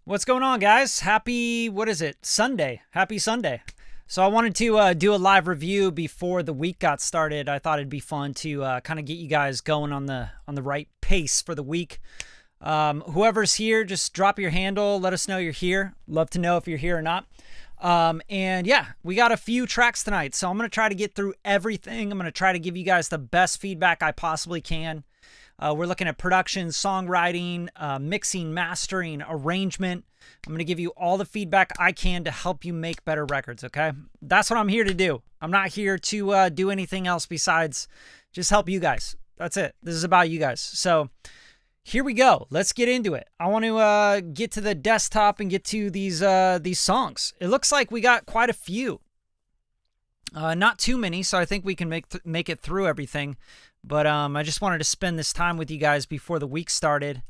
What's going on, guys? Happy, what is it? Sunday. Happy Sunday. So I wanted to do a live review before the week got started. I thought it'd be fun to kind of get you guys going on the right pace for the week. Whoever's here, just drop your handle. Let us know you're here. Love to know if you're here or not. And yeah, we got a few tracks tonight, so I'm going to try to get through everything. I'm going to try to give you guys the best feedback I possibly can. We're looking at production, songwriting, mixing, mastering, arrangement. I'm going to give you all the feedback I can to help you make better records, okay? That's what I'm here to do. I'm not here to do anything else besides just help you guys. That's it. This is about you guys. So here we go. Let's get into it. I want to get to the desktop and get to these songs. It looks like we got quite a few. Not too many, so I think we can make it through everything. But I just wanted to spend this time with you guys before the week started.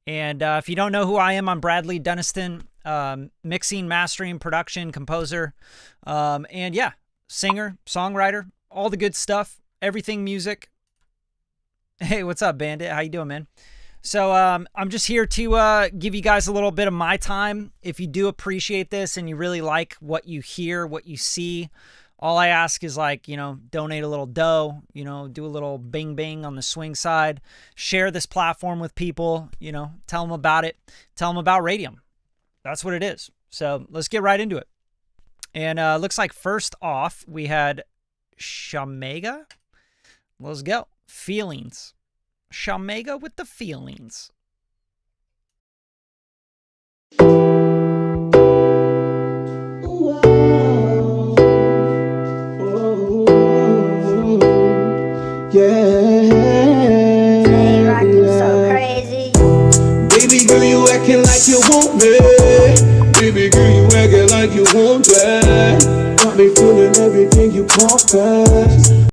And if you don't know who I am, I'm Bradley Duniston, mixing, mastering, production, composer, and yeah, singer, songwriter, all the good stuff, everything music. Hey, what's up, Bandit? How you doing, man? So I'm just here to give you guys a little bit of my time. If you do appreciate this and you really like what you hear, what you see, all I ask is donate a little dough, do a little bing bing on the swing side, share this platform with people, tell them about it, tell them about Radium. That's what it is. So let's get right into it. And looks like first off, we had Shamega. Let's go. Feelings. Shamega with the feelings. Baby girl, you acting like you want me. Baby girl, you acting like you want that. Got me feeling everything you confess.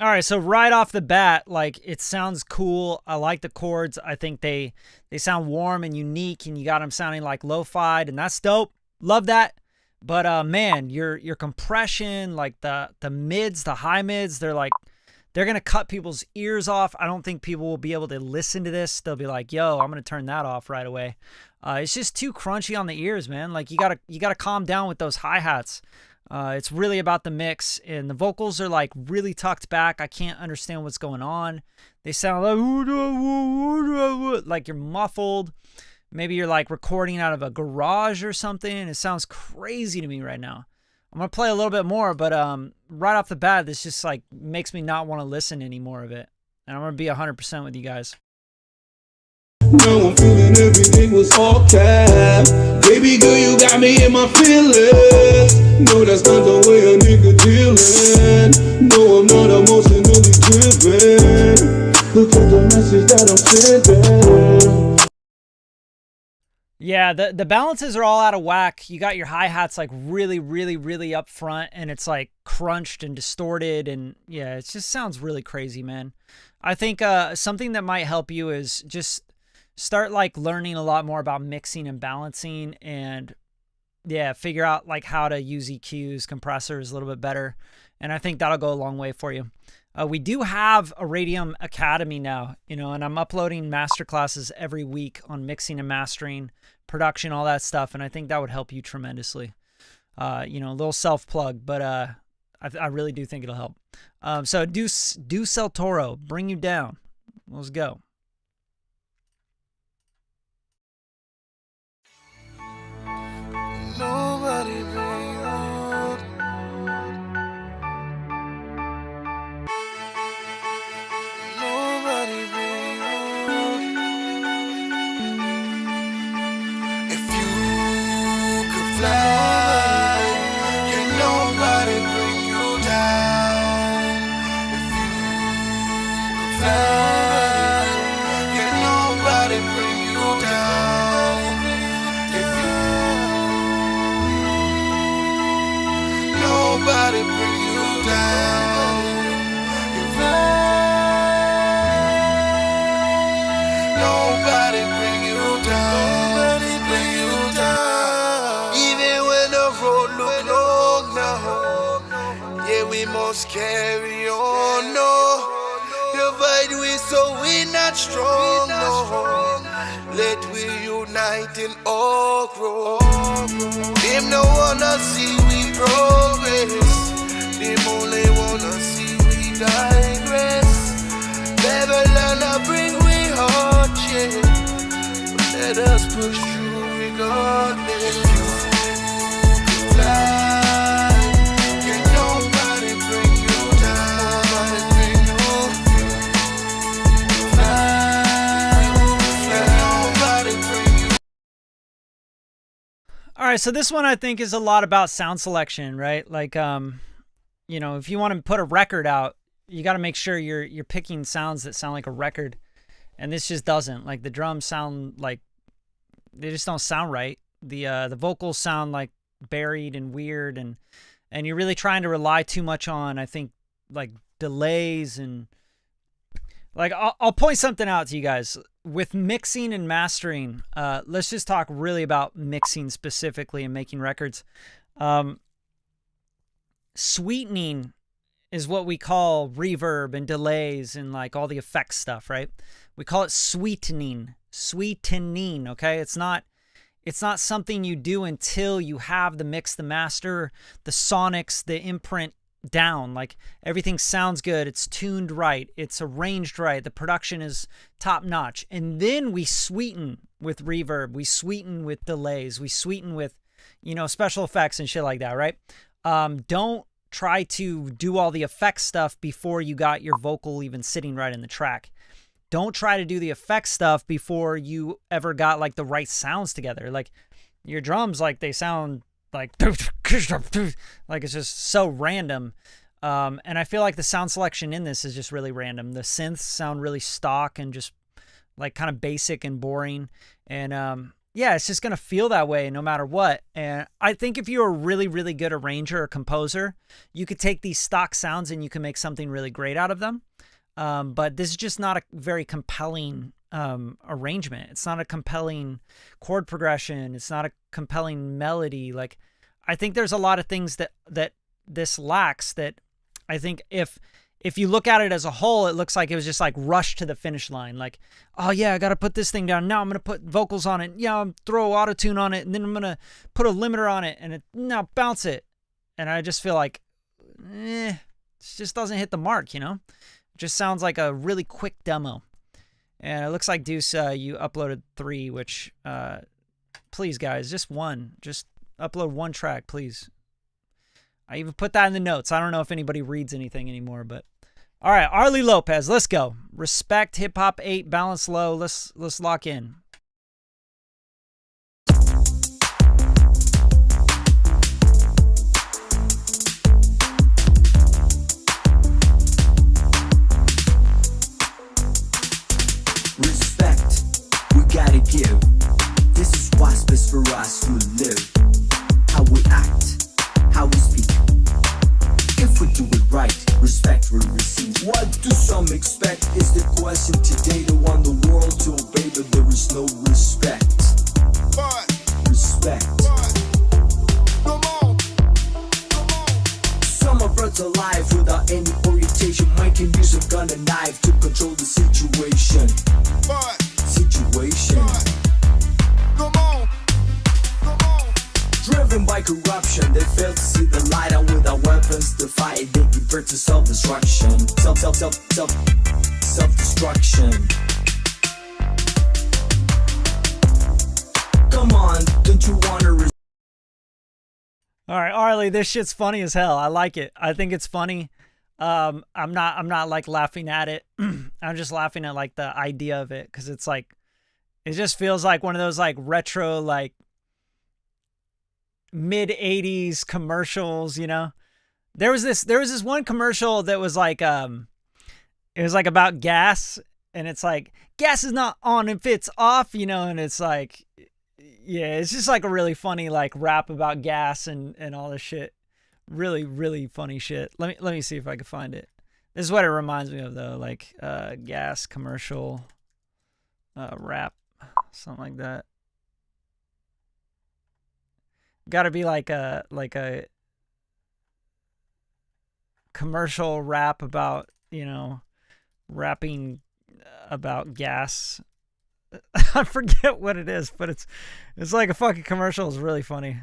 All right, so right off the bat, it sounds cool. I like the chords. I think they sound warm and unique, and you got them sounding like lo-fi, and that's dope. Love that. But man, your compression, like the mids, the high mids, they're going to cut people's ears off. I don't think people will be able to listen to this. They'll be like, yo, I'm going to turn that off right away. It's just too crunchy on the ears, man. Like you gotta calm down with those hi-hats. It's really about the mix, and the vocals are really tucked back. I can't understand what's going on. They sound like you're muffled. Maybe you're recording out of a garage or something. It sounds crazy to me right now. I'm going to play a little bit more, but right off the bat, this just makes me not want to listen to any more of it. And I'm going to be 100% with you guys. Now I'm feeling everything was all cap. Baby girl, you got me in my feelings. No, that's not the way a nigga dealing. No, I'm not emotionally driven. Look at the message that I'm sending. Yeah, the balances are all out of whack. You got your hi-hats really, really, really up front, and it's crunched and distorted, and yeah, it just sounds really crazy, man. I think something that might help you is just start learning a lot more about mixing and balancing, and yeah, figure out how to use EQs, compressors a little bit better, and I think that'll go a long way for you. We do have a Radium Academy now, and I'm uploading masterclasses every week on mixing and mastering, production, all that stuff, and I think that would help you tremendously. A little self-plug, but I really do think it'll help. So Deuce El Toro, Bring You Down. Let's go. Nobody bring you. Nobody bring you. If you could fly, can nobody bring you down. If you could fly, can nobody bring you down. If nobody bring you down. If nobody bring you down. Nobody bring you down. Even when the road look long now, yeah, we must carry on. No, the fight we so we not strong. No, Let we unite and all grow. Them no wanna see we progress. Them only wanna see we digress. Never learn to bring we hardship. But let us push through regardless. Fly, can nobody bring you down. All right, so this one I think is a lot about sound selection, right? Like, you know, if you want to put a record out, you got to make sure you're picking sounds that sound like a record, and this just doesn't. Like the drums sound like they just don't sound right. The vocals sound like buried and weird, and you're really trying to rely too much on, I think, like delays and like I'll point something out to you guys with mixing and mastering. Let's just talk really about mixing specifically and making records. Sweetening is what we call reverb and delays and like all the effects stuff, right? We call it sweetening. Sweetening, okay? It's not something you do until you have the mix, the master, the sonics, the imprint down. Like everything sounds good, it's tuned right, it's arranged right, the production is top notch, and then we sweeten with reverb, we sweeten with delays, we sweeten with, you know, special effects and shit like that, right? Don't try to do all the effects stuff before you got your vocal even sitting right in the track. Don't try to do the effects stuff before you ever got like the right sounds together. Like your drums, like they sound like it's just so random. And I feel like the sound selection in this is just really random. The synths sound really stock and just like kind of basic and boring. And yeah, it's just going to feel that way no matter what. And I think if you're a really, really good arranger or composer, you could take these stock sounds and you can make something really great out of them. But this is just not a very compelling arrangement. It's not a compelling chord progression. It's not a compelling melody. Like, I think there's a lot of things that this lacks, that I think if you look at it as a whole, it looks like it was just like rushed to the finish line. Like, oh yeah, I got to put this thing down. Now I'm going to put vocals on it. Yeah, I'm throw auto-tune on it. And then I'm going to put a limiter on it and now bounce it. And I just feel like, it just doesn't hit the mark, you know? It just sounds like a really quick demo. And it looks like Deuce, you uploaded 3, which, please guys, just one. Just upload 1 track, please. I even put that in the notes. I don't know if anybody reads anything anymore, but all right, Arlie Lopez, let's go. Respect, hip hop 8, balance low. Let's lock in. Respect, we gotta give. This is what's best for us who live. How we act, how we speak. If we do it right, respect will receive. What do some expect is the question today. They want the world to obey, but there is no respect. Respect. Come on. Some are brought to life without any orientation, making use of gun and knife to control the situation. Come on. Driven by corruption, they fail to see the light, and without weapons to fight, they give birth to self-destruction. Self-destruction. Come on, don't you wanna All right, Arlie, this shit's funny as hell. I like it. I think it's funny. I'm not like laughing at it. I'm just laughing at like the idea of it, because it's like, it just feels like one of those like retro, like mid 80s commercials, you know? There was this one commercial that was like, it was like about gas, and it's like, gas is not on if it's off, you know? And it's like, yeah, it's just like a really funny like rap about gas and all this shit. Really, really funny shit. Let me see if I can find it. This is what it reminds me of though, like gas commercial rap, something like that. Got to be like a commercial rap about, you know, rapping about gas I forget what it is, but it's like a fucking commercial. It's really funny.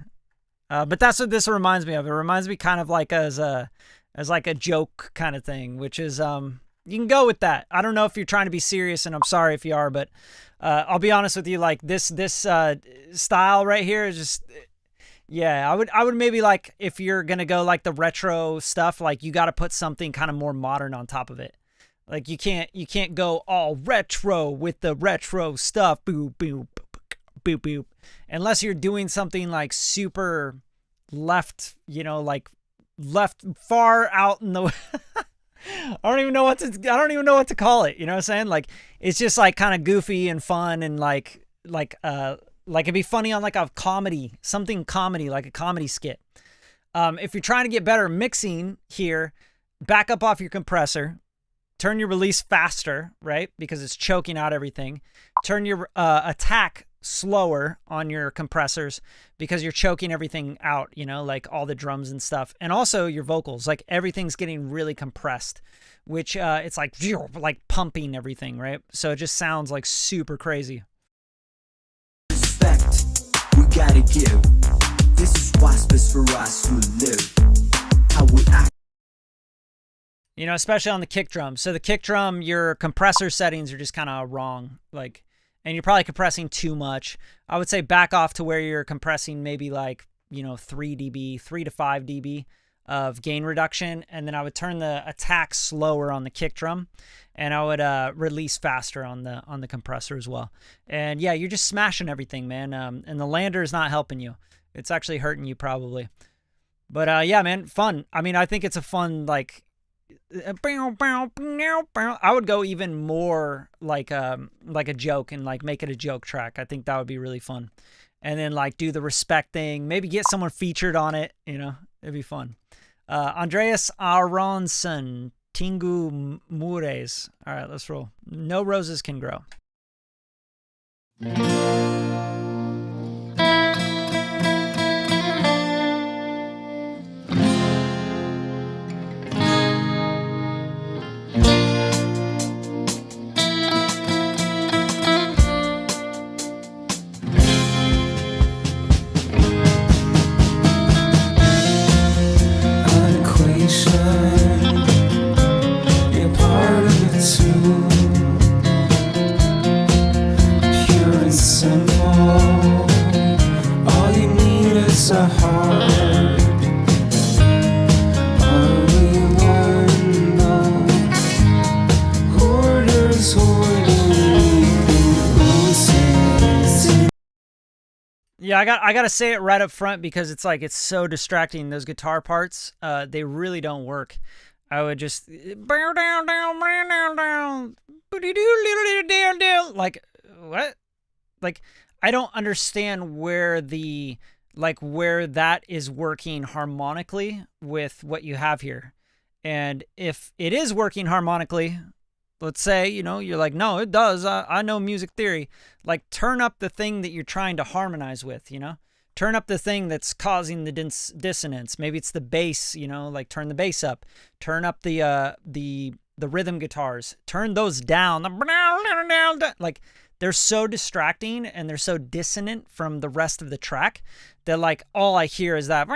But that's what this reminds me of. It reminds me kind of like as like a joke kind of thing, which is you can go with that. I don't know if you're trying to be serious, and I'm sorry if you are, but I'll be honest with you. Like this style right here is just, yeah. I would maybe like, if you're gonna go like the retro stuff, like you got to put something kind of more modern on top of it. Like you can't go all retro with the retro stuff. Boop boop boop boop. Unless you're doing something like super left, like left far out in the I don't even know what to call it. You know what I'm saying? Like it's just like kind of goofy and fun, and like it'd be funny on like a comedy, like a comedy skit. If you're trying to get better mixing here, back up off your compressor. Turn your release faster, right? Because it's choking out everything. Turn your attack slower on your compressors because you're choking everything out, like all the drums and stuff. And also your vocals, like everything's getting really compressed, which it's like pumping everything, right? So it just sounds like super crazy. Respect, we gotta give. This is what's best for us who live. How we act. Especially on the kick drum. So the kick drum, your compressor settings are just kind of wrong. Like, and you're probably compressing too much. I would say back off to where you're compressing maybe like, 3 to 5 dB of gain reduction. And then I would turn the attack slower on the kick drum, and I would release faster on the compressor as well. And yeah, you're just smashing everything, man. And the lander is not helping you. It's actually hurting you probably. But yeah, man, fun. I mean, I think it's a fun, like, I would go even more like a joke and like make it a joke track. I think that would be really fun. And then like do the respect thing, maybe get someone featured on it, it'd be fun. Andreas Aronson, Tingu Mures. All right, let's roll. No roses can grow. A heart. Are we one though? Hoarders hoarding roses. Yeah, I gotta say it right up front because it's like it's so distracting. Those guitar parts, they really don't work. I would just like what? Like I don't understand where that is working harmonically with what you have here. And if it is working harmonically, let's say, you're like, no, it does. I know music theory. Like turn up the thing that you're trying to harmonize with, turn up the thing that's causing the dissonance. Maybe it's the bass, like turn the bass up, turn up the rhythm guitars, turn those down. Like they're so distracting and they're so dissonant from the rest of the track that like all I hear is that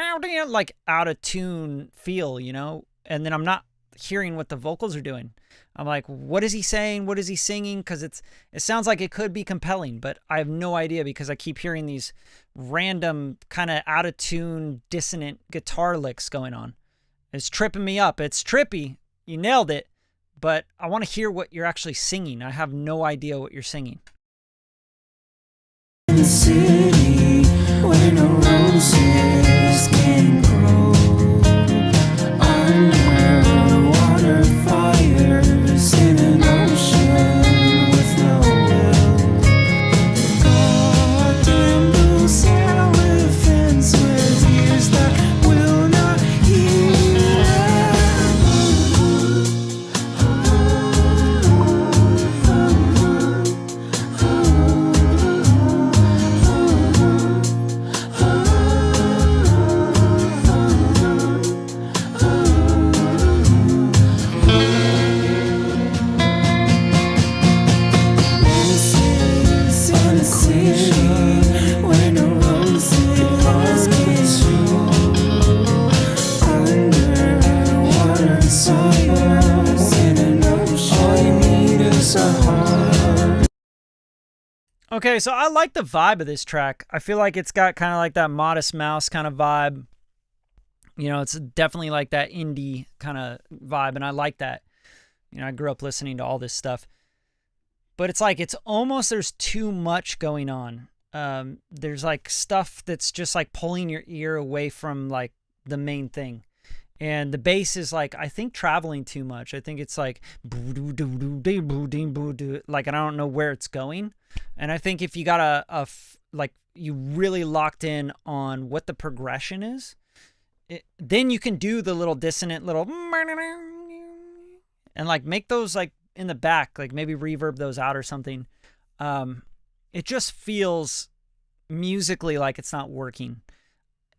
like out of tune feel, and then I'm not hearing what the vocals are doing. I'm like, what is he saying? What is he singing? Because it sounds like it could be compelling, but I have no idea because I keep hearing these random kind of out of tune dissonant guitar licks going on. It's tripping me up. It's trippy. You nailed it. But I want to hear what you're actually singing. I have no idea what you're singing. In the city where no roses can grow, underwater fires in an ocean with no will. Goddamn those elephants with ears that will not hear. Okay, so I like the vibe of this track. I feel like it's got kind of like that Modest Mouse kind of vibe. You know, it's definitely like that indie kind of vibe, and I like that. You know, I grew up listening to all this stuff. But it's like, it's almost, there's too much going on. There's like stuff that's just like pulling your ear away from like the main thing. And the bass is like, I think, traveling too much. I think it's like, like, and I don't know where it's going. And I think if you got like, you really locked in on what the progression is, then you can do the little dissonant little, and like make those like in the back, like maybe reverb those out or something. It just feels musically like it's not working.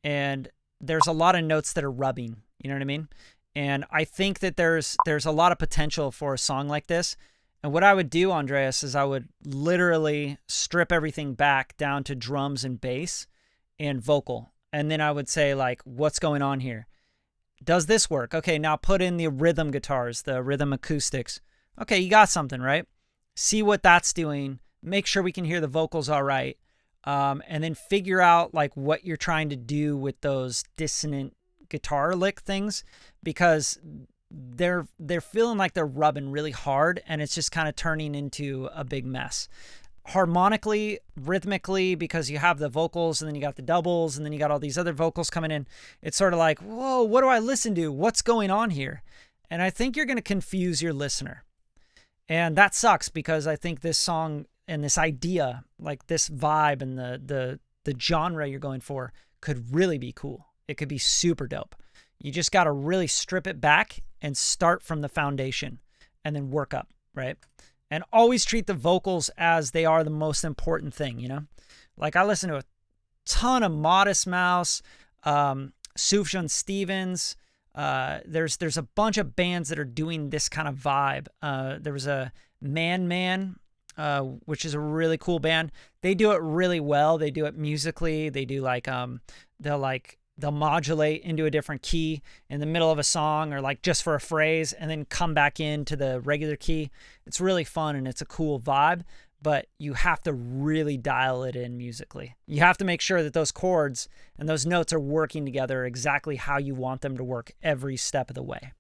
And there's a lot of notes that are rubbing. You know what I mean? And I think that there's a lot of potential for a song like this. And what I would do, Andreas, is I would literally strip everything back down to drums and bass and vocal. And then I would say, like, what's going on here? Does this work? Okay, now put in the rhythm guitars, the rhythm acoustics. Okay, you got something, right? See what that's doing. Make sure we can hear the vocals all right. And then figure out, like, what you're trying to do with those dissonant guitar lick things, because they're feeling like they're rubbing really hard, and it's just kind of turning into a big mess. Harmonically, rhythmically, because you have the vocals and then you got the doubles and then you got all these other vocals coming in, it's sort of like, whoa, what do I listen to? What's going on here? And I think you're going to confuse your listener. And that sucks, because I think this song and this idea, like this vibe and the genre you're going for, could really be cool. It could be super dope. You just got to really strip it back and start from the foundation and then work up, right? And always treat the vocals as they are the most important thing, you know? Like, I listen to a ton of Modest Mouse, Sufjan Stevens. There's a bunch of bands that are doing this kind of vibe. There was a Man, which is a really cool band. They do it really well. They do it musically. They do like, they'll modulate into a different key in the middle of a song, or like just for a phrase, and then come back into the regular key. It's really fun and it's a cool vibe, but you have to really dial it in musically. You have to make sure that those chords and those notes are working together exactly how you want them to work every step of the way.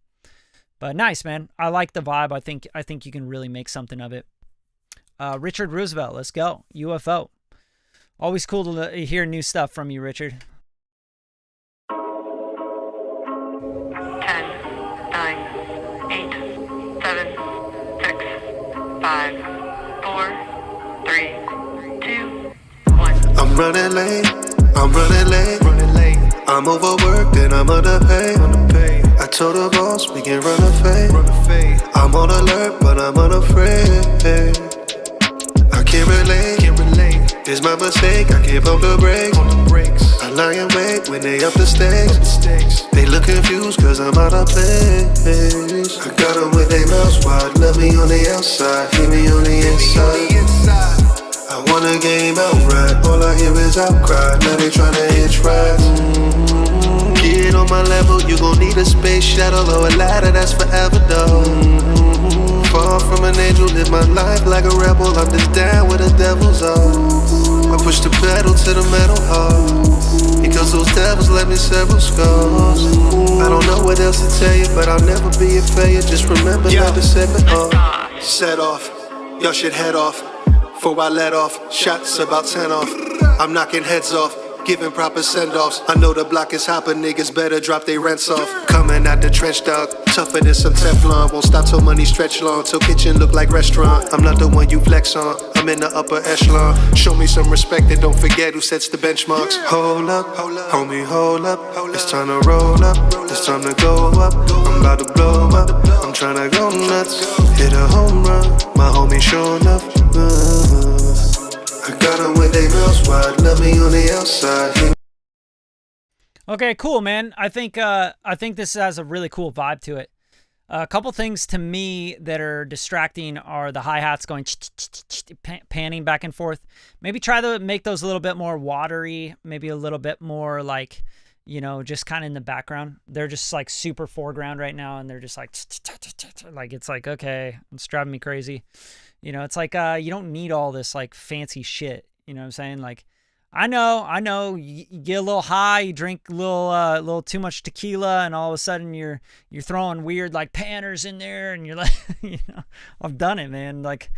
But nice, man. I like the vibe. I think you can really make something of it. Richard Roosevelt, let's go. UFO. Always cool to hear new stuff from you, Richard. 10, 9, 8, 7, 6, 5, 4, 3, 2, 1. I'm running late, I'm overworked and I'm underpaid. I told the boss we can run a fade. I'm on alert but I'm unafraid. I can't relate, it's my mistake, I can't pump the brakes. I lie in wait when they up the stakes. They look confused cause I'm out of place. I got them with their mouths wide, love me on the outside, hate me on the inside. I want a game outright, all I hear is outcry. Now they tryna hitch rides. Get on my level, you gon' need a space shuttle or a ladder that's forever though. Far from an angel, live my life like a rebel. I'm just down with the devil's all. I push the pedal to the metal hard, because those devils left me several scars. I don't know what else to tell you, but I'll never be a failure. Just remember not to set me off. Set off, y'all should head off. Before I let off, shots about 10 off. I'm knocking heads off, giving proper send-offs. I know the block is hot, but niggas better drop their rents off. Coming out the trench, dog, tougher than some Teflon. Won't stop till money stretch long, till kitchen look like restaurant. I'm not the one you flex on, I'm in the upper echelon. Show me some respect and don't forget who sets the benchmarks. Hold up, homie, hold up. It's time to roll up, it's time to go up. I'm about to blow up, I'm tryna go nuts. Hit a home run, my homie showing up. I got them with they mouths wide, love me on the outside. Okay, cool, man. I think this has a really cool vibe to it. A couple things to me that are distracting are the hi-hats going panning back and forth. Maybe try to make those a little bit more watery, maybe a little bit more like, you know, just kind of in the background. They're just like super foreground right now, and they're just like it's like, okay, it's driving me crazy. You know, it's like you don't need all this like fancy shit. You know what I'm saying? Like, I know. You get a little high, you drink a little too much tequila, and all of a sudden you're throwing weird like panners in there, and you're like, you know, I've done it, man. Like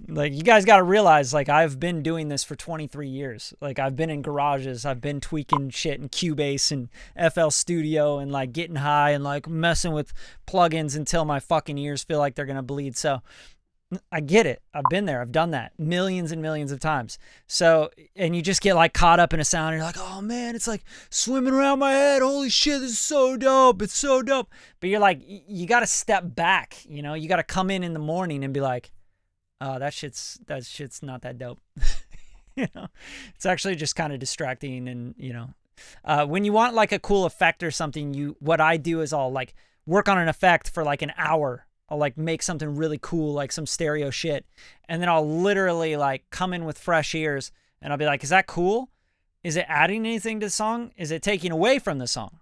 you guys got to realize, like, I've been doing this for 23 years. Like, I've been in garages, I've been tweaking shit in Cubase and FL Studio, and like getting high and like messing with plugins until my fucking ears feel like they're gonna bleed. So I get it. I've been there. I've done that millions and millions of times. So, and you just get like caught up in a sound and you're like, oh man, it's like swimming around my head. Holy shit, this is so dope. It's so dope. But you're like, you got to step back, you know, you got to come in the morning and be like, oh, that shit's not that dope. You know, it's actually just kind of distracting. And, you know, when you want like a cool effect or something, what I do is I'll like work on an effect for like an hour. I'll like make something really cool, like some stereo shit. And then I'll literally like come in with fresh ears and I'll be like, is that cool? Is it adding anything to the song? Is it taking away from the song?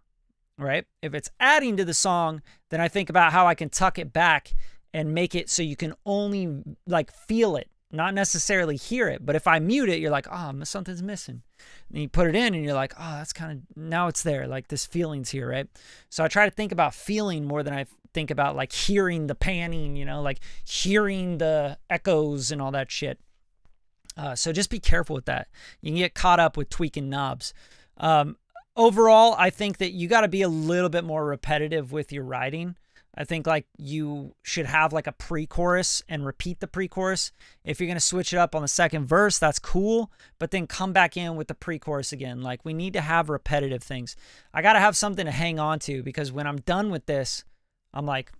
Right? If it's adding to the song, then I think about how I can tuck it back and make it so you can only like feel it, not necessarily hear it. But if I mute it, you're like, oh, something's missing. And you put it in and you're like, oh, that's kind of, now it's there. Like this feeling's here, right? So I try to think about feeling more than I think about like hearing the panning, you know, like hearing the echoes and all that shit. So just be careful with that. You can get caught up with tweaking knobs. Overall, I think that you got to be a little bit more repetitive with your writing. I think like you should have like a pre-chorus and repeat the pre-chorus. If you're going to switch it up on the second verse, that's cool, but then come back in with the pre-chorus again. Like we need to have repetitive things. I got to have something to hang on to, because when I'm done with this, I'm like,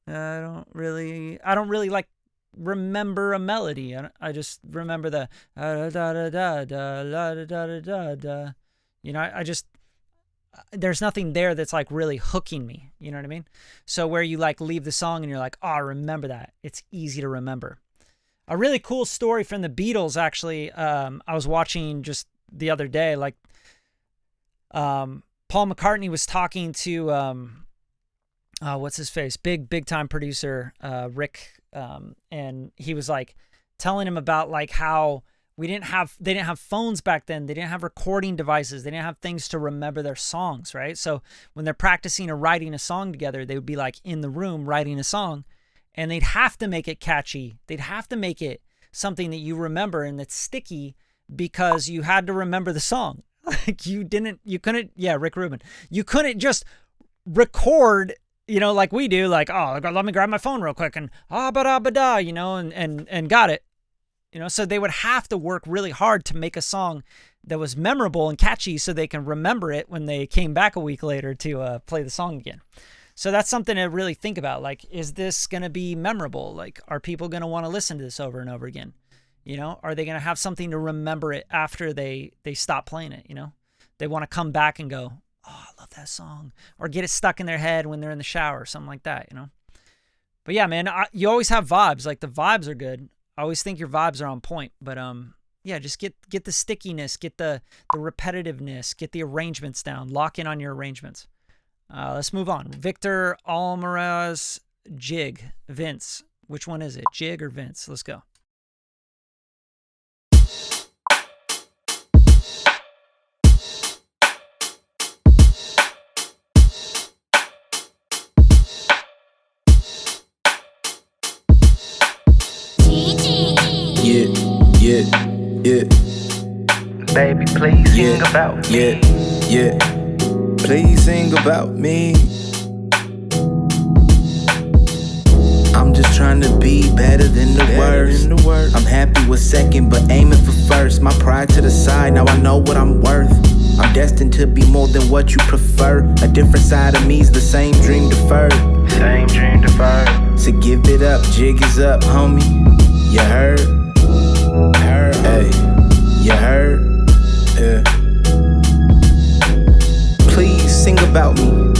I don't really like remember a melody. I just remember the da da da da da da da da da. You know, I just, there's nothing there that's like really hooking me. You know what I mean? So where you like leave the song and you're like, oh, I remember that. It's easy to remember. A really cool story from the Beatles, actually. I was watching just the other day, like Paul McCartney was talking to, what's his face? Big time producer, Rick. And he was like telling him about like how they didn't have phones back then. They didn't have recording devices. They didn't have things to remember their songs, right? So when they're practicing or writing a song together, they would be like in the room writing a song, and they'd have to make it catchy. They'd have to make it something that you remember and that's sticky, because you had to remember the song. Like Rick Rubin. You couldn't just record, you know, like we do, like, oh, let me grab my phone real quick and ba-da-ba-da, you know, and got it. You know, so they would have to work really hard to make a song that was memorable and catchy so they can remember it when they came back a week later to play the song again. So that's something to really think about. Like, is this going to be memorable? Like, are people going to want to listen to this over and over again? You know, are they going to have something to remember it after they stop playing it? You know, they want to come back and go, oh, I love that song, or get it stuck in their head when they're in the shower or something like that, you know? But yeah, man, you always have vibes. Like the vibes are good. I always think your vibes are on point, but yeah, just get the stickiness, get the repetitiveness, get the arrangements down, lock in on your arrangements. Let's move on. Victor Almaraz Jig. Vince. Which one is it? Jig or Vince? Let's go. Yeah. Baby, please sing about me. Yeah. Please sing about me. I'm just trying to be better than the worst. I'm happy with second, but aiming for first. My pride to the side, now I know what I'm worth. I'm destined to be more than what you prefer. A different side of me's the same dream deferred. So give it up, jig is up, homie. You heard? Hey, you heard? Yeah. Please sing about me.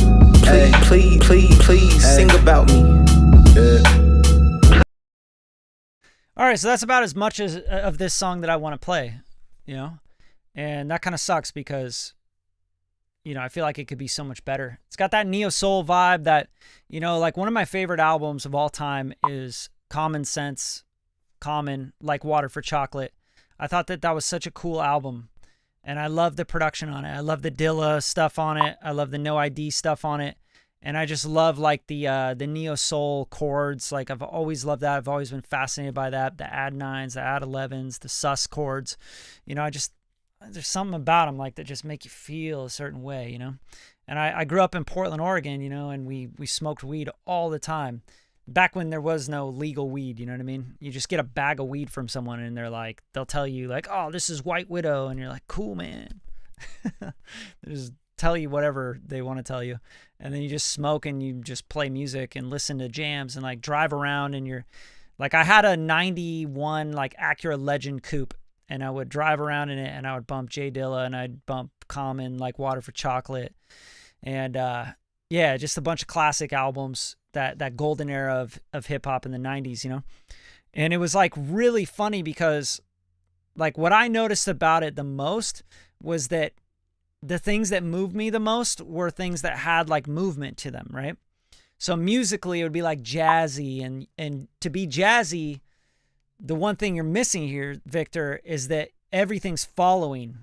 Please sing about me. All right, so that's about as much as of this song that I want to play, you know? And that kind of sucks because, you know, I feel like it could be so much better. It's got that neo soul vibe that, you know, like one of my favorite albums of all time is Common Sense, Common, Like Water for Chocolate. I thought that was such a cool album. And I love the production on it. I love the Dilla stuff on it. I love the No ID stuff on it. And I just love like the neo soul chords. Like I've always loved that. I've always been fascinated by that. The add 9s, the add 11s, the sus chords. You know, there's something about them like that just make you feel a certain way, you know. And I grew up in Portland, Oregon, you know, and we smoked weed all the time. Back when there was no legal weed, you know what I mean? You just get a bag of weed from someone and they'll tell you like, oh, this is White Widow. And you're like, cool, man. They just tell you whatever they want to tell you. And then you just smoke and you just play music and listen to jams and like drive around. And you're like, I had a 91 like Acura Legend coupe and I would drive around in it and I would bump J Dilla and I'd bump Common, Like Water for Chocolate. And yeah, just a bunch of classic albums. That golden era of hip hop in the 90s, you know? And it was like really funny because like what I noticed about it the most was that the things that moved me the most were things that had like movement to them, right? So musically it would be like jazzy, and to be jazzy, the one thing you're missing here, Victor, is that everything's following,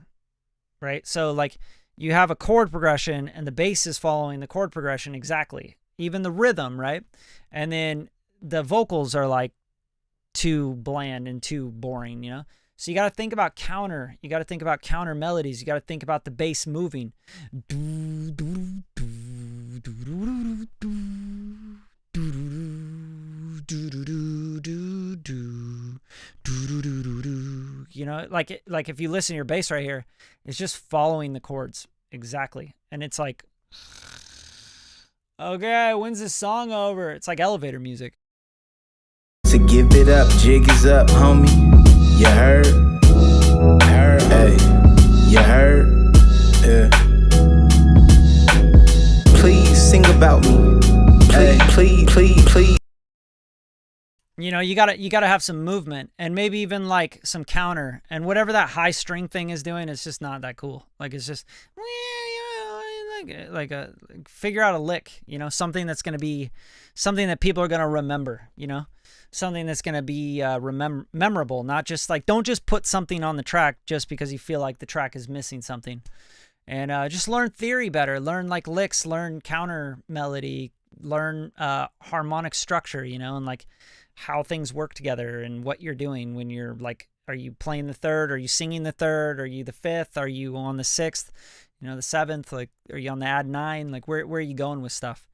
right? So like you have a chord progression and the bass is following the chord progression exactly. Even the rhythm, right? And then the vocals are like too bland and too boring, you know? So you got to think about counter. You got to think about counter melodies. You got to think about the bass moving. You know, like if you listen to your bass right here, it's just following the chords exactly. And it's like, okay, when's this song over? It's like elevator music. To give it up, jig is up, homie. You heard? Heard, hey. You heard? Yeah. Please sing about me. Please. You know, you gotta have some movement and maybe even like some counter, and whatever that high string thing is doing, it's just not that cool. Like it's just figure out a lick, you know, something that's going to be something that people are going to remember, you know, something that's going to be memorable, not just like, don't just put something on the track just because you feel like the track is missing something. And just learn theory better, learn like licks, learn counter melody, learn harmonic structure, you know, and like how things work together and what you're doing when you're like, are you playing the third? Are you singing the third? Are you the fifth? Are you on the sixth? You know, the seventh? Like, are you on the add 9? Like, where are you going with stuff?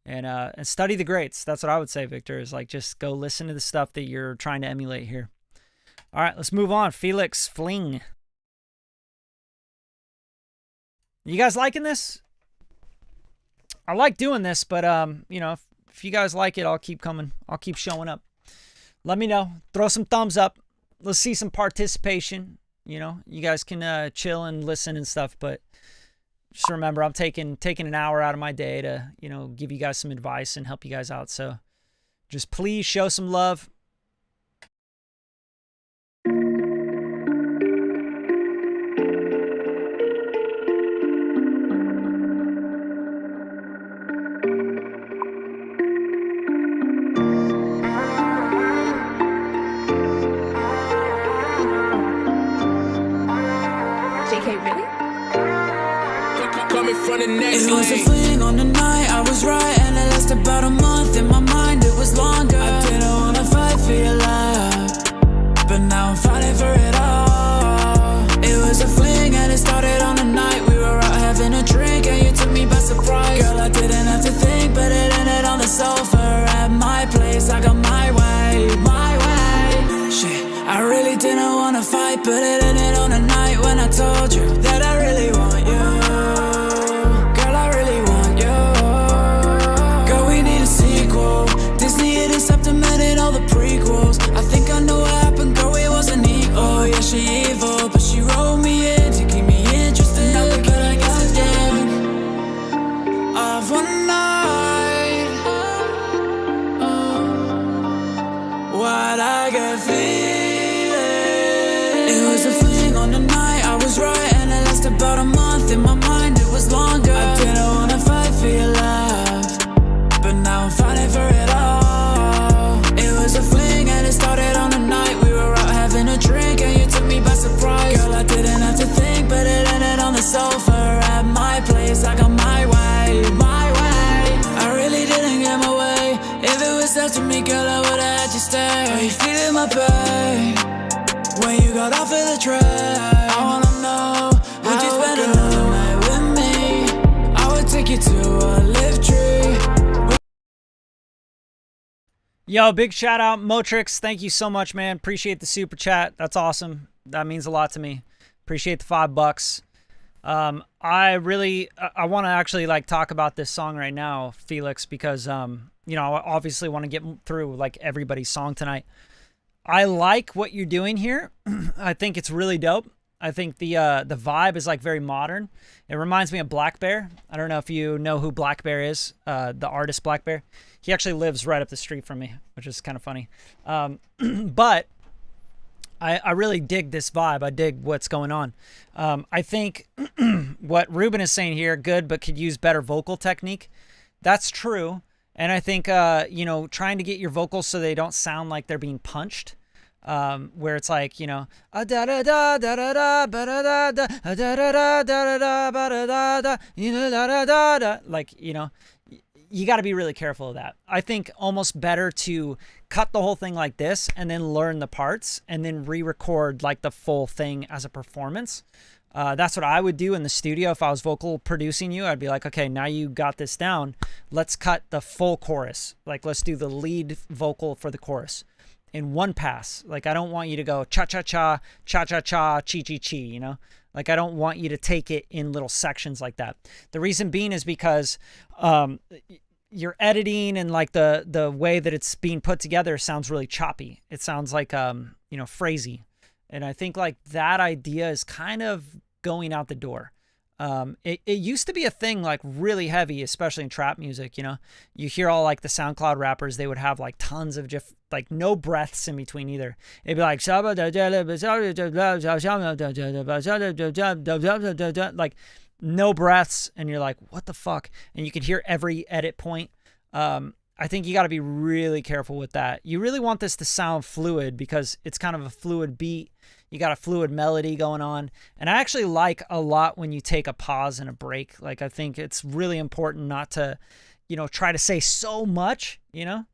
And study the greats. That's what I would say, Victor, is like just go listen to the stuff that you're trying to emulate here. All right, let's move on. Felix Fling. You guys liking this? I like doing this, but you know, if you guys like it, I'll keep coming. I'll keep showing up. Let me know. Throw some thumbs up. Let's see some participation. You know, you guys can chill and listen and stuff, but just remember, I'm taking an hour out of my day to, you know, give you guys some advice and help you guys out. So just please show some love. It was a fling on the night, I was right, and it lasted about a month. In my mind it was longer. I didn't wanna fight for your love, but now I'm fighting for it all. It was a fling and it started on the night. We were out having a drink and you took me by surprise. Girl, I didn't have to think, but it ended on the sofa at my place. I got my way. Shit, I really didn't wanna fight, but it ended on the night when I told you that I really want you. Supplemented all the prequels. I think I know what happened, girl, it wasn't equal. Oh yeah, she evil, but she wrote me in to keep me interested. Now look at I guess again of one night. Why'd I get feeling? It was a fling on the night, I was right, and but I feel the trap. I wanna know, would you spend another night with me? I would take you to a live tree. Yo, big shout out, Motrix. Thank you so much, man. Appreciate the super chat. That's awesome. That means a lot to me. Appreciate the $5. I want to actually like talk about this song right now, Felix, because, you know, I obviously want to get through like everybody's song tonight. I like what you're doing here. I think it's really dope. I think the vibe is like very modern. It reminds me of Black Bear. I don't know if you know who Black Bear is, the artist Black Bear. He actually lives right up the street from me, which is kind of funny. But I really dig this vibe. I dig what's going on. I think what Ruben is saying here, good, but could use better vocal technique. That's true. And I think, you know, trying to get your vocals so they don't sound like they're being punched. Where it's like, you know, like, you know, you got to be really careful of that. I think almost better to cut the whole thing like this and then learn the parts and then re-record like the full thing as a performance. That's what I would do in the studio if I was vocal producing you. I'd be like, okay, now you got this down. Let's cut the full chorus. Like, let's do the lead vocal for the chorus in one pass. Like, I don't want you to go cha-cha-cha, cha-cha-cha, chi-chi-chi, you know? Like, I don't want you to take it in little sections like that. The reason being is because your editing and like the way that it's being put together sounds really choppy. It sounds like, you know, phrasey. And I think like that idea is kind of going out the door. It used to be a thing like really heavy, especially in trap music, you know, you hear all like the SoundCloud rappers, they would have like tons of just like no breaths in between either. It'd be like, like no breaths. And you're like, what the fuck? And you can hear every edit point. I think you got to be really careful with that. You really want this to sound fluid because it's kind of a fluid beat. You got a fluid melody going on. And I actually like a lot when you take a pause and a break. Like, I think it's really important not to, you know, try to say so much, you know,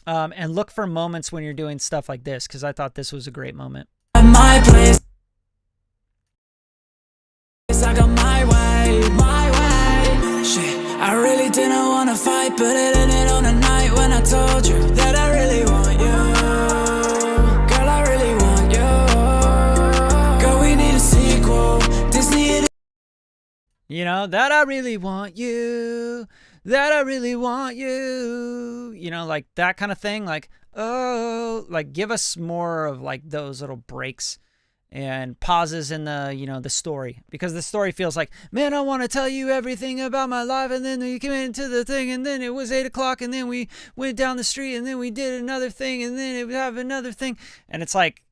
and look for moments when you're doing stuff like this, because I thought this was a great moment. My place, I got my way. Shit, I really didn't want to fight, but it ended on a night when I told you that I really want you. Girl, I really want you. Girl, we need a sequel. Disney. You know, that I really want you. That I really want you. You know, like that kind of thing. Like, oh, like give us more of like those little breaks and pauses in the, you know, the story, because the story feels like, man, I want to tell you everything about my life. And then we came into the thing and then it was 8 o'clock and then we went down the street and then we did another thing and then it would have another thing. And it's like,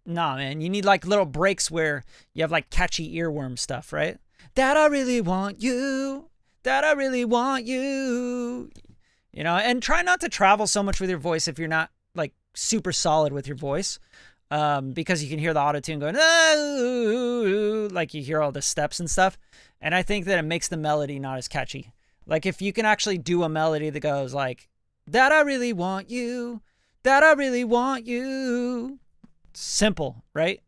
nah, man, you need like little breaks where you have like catchy earworm stuff, right? That I really want you. That I really want you. You know, and try not to travel so much with your voice if you're not like super solid with your voice. Because you can hear the auto-tune going, oh, like you hear all the steps and stuff. And I think that it makes the melody not as catchy. Like if you can actually do a melody that goes like, that I really want you, that I really want you. Simple, right?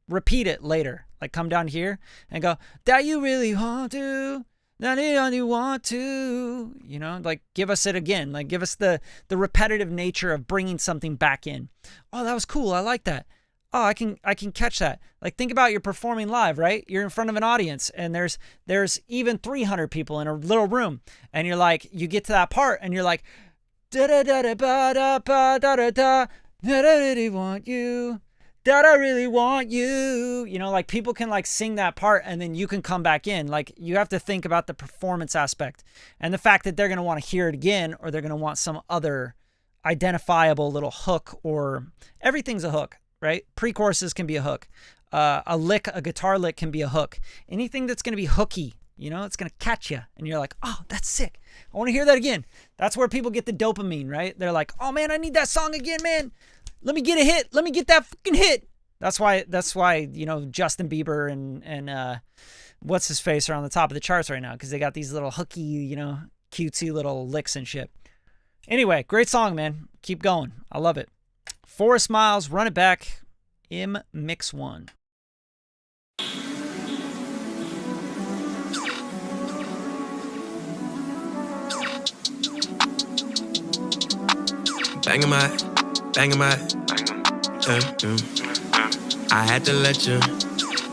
Repeat it later. Like come down here and go, that you really want to, that you want to, you know, like give us it again. Like give us the repetitive nature of bringing something back in. Oh, that was cool. I like that. Oh, I can catch that. Like think about you're performing live, right? You're in front of an audience and there's even 300 people in a little room. And you're like, you get to that part and you're like, da da da da ba da ba da da da, that I really want you. That I really want you. You know, like people can like sing that part and then you can come back in. Like you have to think about the performance aspect and the fact that they're going to want to hear it again, or they're going to want some other identifiable little hook, or everything's a hook, right? Pre-choruses can be a hook. A guitar lick can be a hook. Anything that's going to be hooky, you know, it's going to catch you and you're like, oh, that's sick. I want to hear that again. That's where people get the dopamine, right? They're like, oh man, I need that song again, man. Let me get a hit. Let me get that fucking hit. That's why, you know, Justin Bieber and what's his face are on the top of the charts right now, because they got these little hooky, you know, cutesy little licks and shit. Anyway, great song, man. Keep going. I love it. Forest Miles, Run It Back. Mix 1. Bangin' my, I had to let you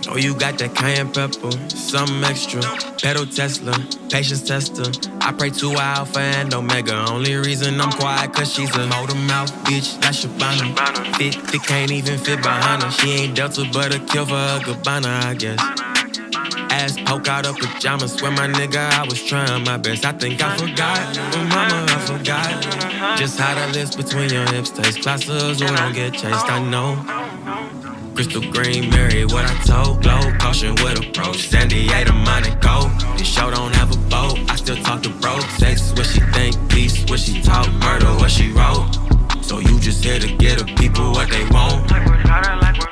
know you got that cayenne pepper, something extra. Pedal Tesla, patience tester. I pray to Alpha and Omega. Only reason I'm quiet, cause she's a motor mouth bitch, that's Shabana. Fit can't even fit behind her. She ain't Delta, but a kill for a Gabbana, I guess. Ass poke out of pajamas, swear my nigga, I was trying my best. I think I forgot, oh mama, I forgot. Just how the lips between your hips taste. Classes who don't get chased, I know. Crystal green, Mary, what I told. Glow, caution with approach. San Diego, Monaco. This show don't have a boat. I still talk to bro. Sex, what she think. Peace, what she talk. Murder, what she wrote. So you just here to get the people what they want.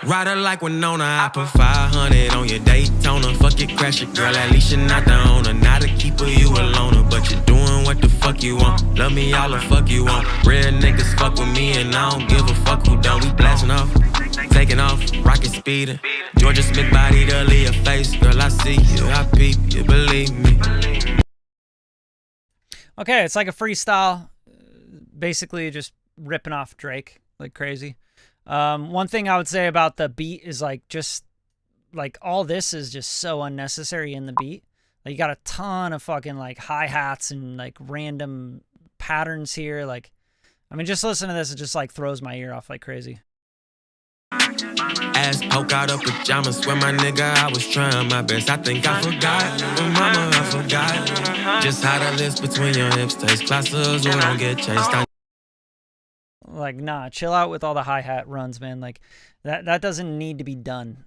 Rider like Winona, I put 500 on your Daytona. Fuck it, crash it, girl, at least you're not the owner. Not a keeper, you a loner, but you're doing what the fuck you want. Love me, all the fuck you want. Real niggas fuck with me and I don't give a fuck who don't. We blasting off, taking off, rocket speeding. Georgia Smith body to leave your face, girl, I see you, I peep you, believe me. Okay, it's like a freestyle, basically just ripping off Drake like crazy. One thing I would say about the beat is like just like all this is just so unnecessary in the beat. Like you got a ton of fucking like hi-hats and like random patterns here. Like, I mean, just listen to this. It just like throws my ear off like crazy. Ass poke out of pajamas, swear my nigga, I was trying my best. I think I forgot, oh mama, I forgot. Just how the lips between your hips taste. Classes who don't get chased. Like, nah, chill out with all the hi-hat runs, man. Like, that doesn't need to be done.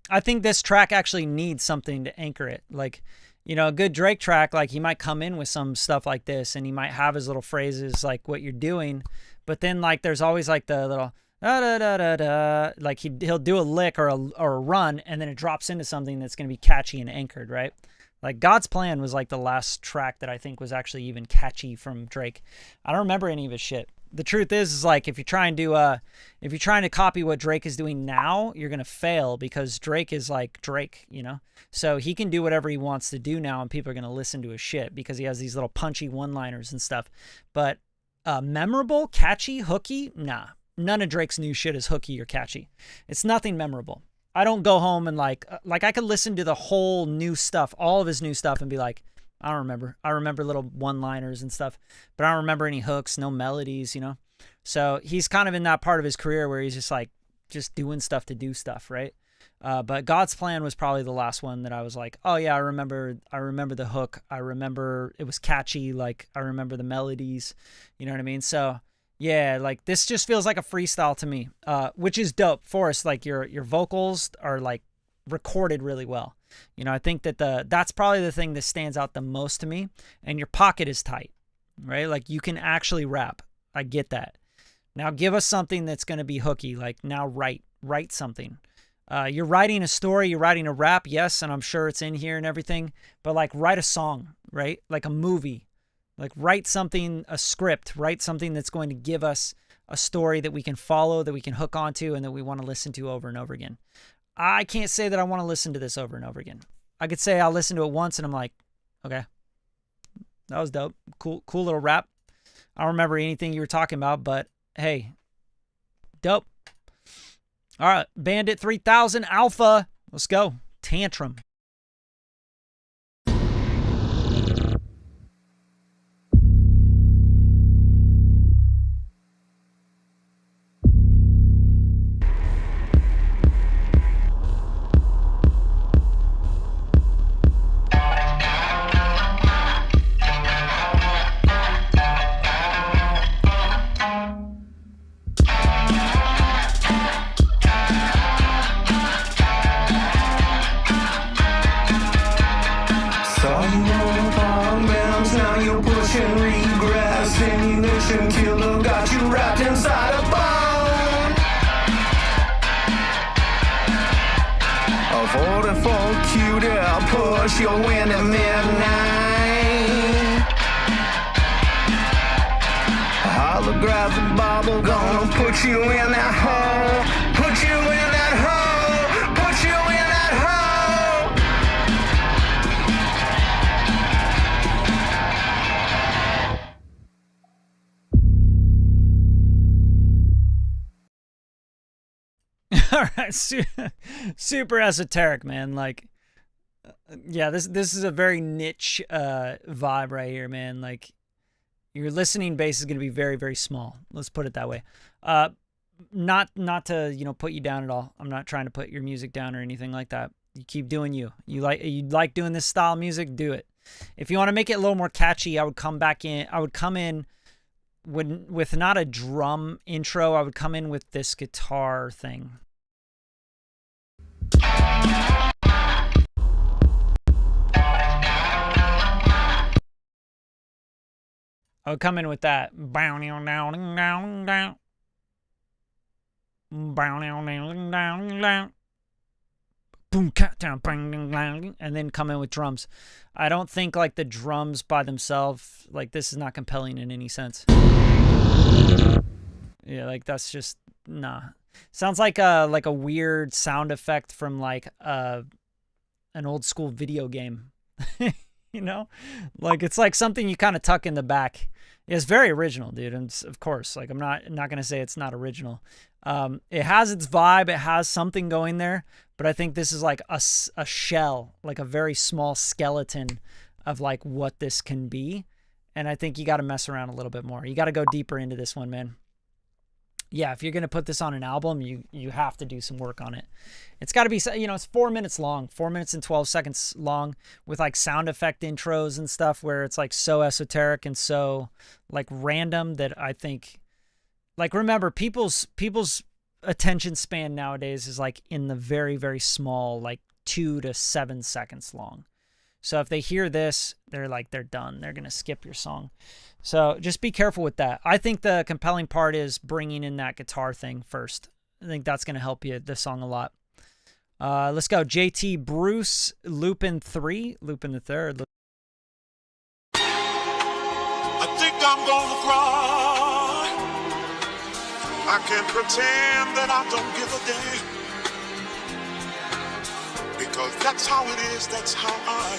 I think this track actually needs something to anchor it. Like, you know, a good Drake track, like, he might come in with some stuff like this, and he might have his little phrases, like what you're doing, but then, like, there's always, like, the little da-da-da-da-da, like, he'll do a lick or a run, and then it drops into something that's going to be catchy and anchored, right? Like, God's Plan was, like, the last track that I think was actually even catchy from Drake. I don't remember any of his shit. The truth is like if you're trying to copy what Drake is doing now, you're gonna fail because Drake is like Drake, you know. So he can do whatever he wants to do now, and people are gonna listen to his shit because he has these little punchy one-liners and stuff. But memorable, catchy, hooky, nah. None of Drake's new shit is hooky or catchy. It's nothing memorable. I don't go home and like I could listen to the whole new stuff, all of his new stuff, and be like, I don't remember. I remember little one-liners and stuff, but I don't remember any hooks, no melodies, you know? So he's kind of in that part of his career where he's just like, just doing stuff to do stuff, right? But God's Plan was probably the last one that I was like, oh yeah, I remember the hook. I remember it was catchy. Like I remember the melodies, you know what I mean? So yeah, like this just feels like a freestyle to me, which is dope. Forrest, like your vocals are like recorded really well. You know, I think that that's probably the thing that stands out the most to me. And your pocket is tight, right? Like you can actually rap. I get that. Now give us something that's going to be hooky. Like now write something. You're writing a story, you're writing a rap, yes, and I'm sure it's in here and everything. But like write a song, right? Like a movie. Like write something, a script. Write something that's going to give us a story that we can follow, that we can hook onto, and that we want to listen to over and over again. I can't say that I want to listen to this over and over again. I could say I'll listen to it once and I'm like, okay, that was dope. Cool little rap. I don't remember anything you were talking about, but hey, dope. All right, Bandit 3000 Alpha. Let's go. Tantrum. Killer got you wrapped inside a bone. A 44 cutie push your wind at midnight. A holographic bubble gonna put you in that hole. Put Put you in that hole. Put you in that hole. All right, super esoteric, man. Like, yeah, this is a very niche vibe right here, man. Like, your listening base is going to be very, very small. Let's put it that way. Not to put you down at all. I'm not trying to put your music down or anything like that. You keep doing you. You like doing this style of music, do it. If you want to make it a little more catchy, I would come in with not a drum intro. I would come in with this guitar thing. I would come in with that. And then come in with drums. I don't think like the drums by themselves, like this is not compelling in any sense. Yeah, like that's just nah. Sounds like a weird sound effect from like an old school video game. You know? Like it's like something you kind of tuck in the back. It's very original, dude. And of course, like I'm not going to say it's not original. It has its vibe, it has something going there, but I think this is like a shell, like a very small skeleton of like what this can be. And I think you got to mess around a little bit more. You got to go deeper into this one, man. Yeah, if you're going to put this on an album, you have to do some work on it. It's got to be, it's 4 minutes long, 4 minutes and 12 seconds long with like sound effect intros and stuff where it's like so esoteric and so like random that I think, like, remember people's attention span nowadays is like in the very, very small, like 2 to 7 seconds long. So if they hear this, they're done. They're going to skip your song. So just be careful with that. I think the compelling part is bringing in that guitar thing first. I think that's going to help you the song a lot. Let's go. JT Bruce, Lupin 3, Lupin the Third. I think I'm gonna cry. I can't pretend that I don't give a damn. Because that's how it is, that's how I